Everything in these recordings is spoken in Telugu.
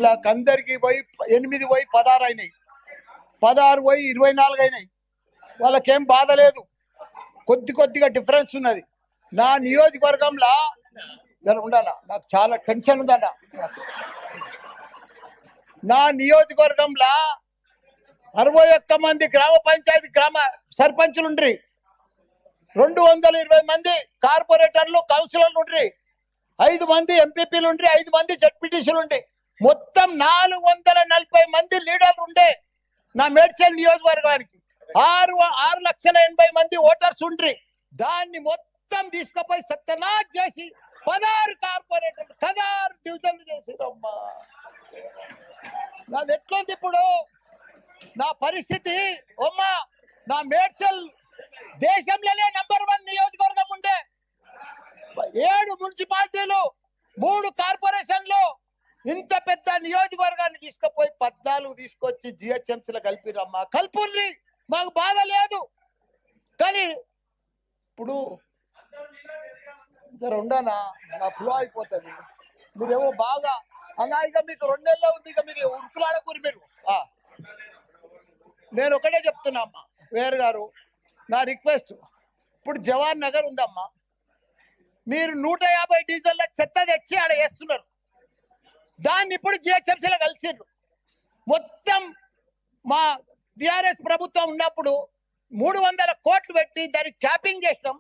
వీళ్ళకి అందరికి పోయి 8 పోయి 16 అయినాయి, 16 పోయి 24 అయినాయి. వాళ్ళకేం బాధ లేదు, కొద్దిగా డిఫరెన్స్ ఉన్నది. నా నియోజకవర్గంలో ఉండాలా, నాకు చాలా టెన్షన్ ఉందన్న. నా నియోజకవర్గంలో 61 మంది గ్రామ పంచాయతీ సర్పంచులు ఉండ్రి, 220 మంది కార్పొరేటర్లు కౌన్సిలర్లు ఉండ్రి, 5 మంది ఎంపీపీలు ఉండ్రి, 5 మంది జడ్పీటీసీలు ఉండి, మొత్తం 440 మంది లీడర్లు ఉండే నా మేడ్చల్ నియోజకవర్గానికి. 6,80,000 మంది ఓటర్స్ ఉండ్రి. దాన్ని మొత్తం తీసుకుపోయి సత్యనాథ్ చేసి 16 కార్పొరేటర్లు 16 డివిజన్లు చేసిరమ్మా. నాది ఎట్లుంది ఇప్పుడు నా పరిస్థితి? అమ్మా, నా మేడ్చల్ దేశంలోనే నంబర్ 1 నియోజకవర్గం ఉండే, 7 మున్సిపాలిటీలు, 3 కార్పొరేషన్లు, ఇంత పెద్ద నియోజకవర్గాన్ని తీసుకుపోయి 14 తీసుకొచ్చి జిహెచ్ఎంసీలో కలిపిరమ్మా. కల్పుల్ని, మాకు బాధ లేదు. కానీ ఇప్పుడు ఉండనా, నా ఫ్లో అయిపోతుంది. మీరేమో బాగా అలా, ఇక మీకు 2 నెలలు ఉంది, ఇక మీరు ఉరుకులాడకూరి. మీరు నేను ఒకటే చెప్తున్నా అమ్మా, వేరు గారు, నా రిక్వెస్ట్, ఇప్పుడు జవాన్ నగర్ ఉందమ్మా, మీరు 150 డీజిల్ల చెత్త తెచ్చి ఆడ వేస్తున్నారు. దాన్ని ఇప్పుడు జిహెచ్ఎంసీలో కలిసిర్రు. మొత్తం మా టిఆర్ఎస్ ప్రభుత్వం ఉన్నప్పుడు 300 కోట్లు పెట్టి దానికి క్యాపింగ్ చేసినాం.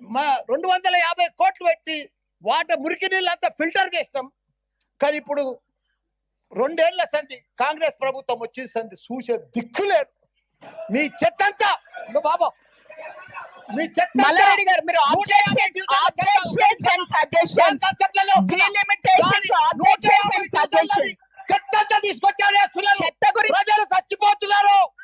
మా 250 కోట్లు పెట్టి మురికి నీళ్ళు అంతా ఫిల్టర్ చేసినాం. కానీ ఇప్పుడు 2 ఏళ్ల సంధి కాంగ్రెస్ ప్రభుత్వం వచ్చిన సంధి చూసే దిక్కులేదు. మీ చెత్త అంతా బాబా, మీ చెత్త మల్లారెడ్డి గారు, మీరు ఆబ్జెక్షన్స్ అండ్ సజెషన్స్, చెత్త తీసుకొచ్చారు.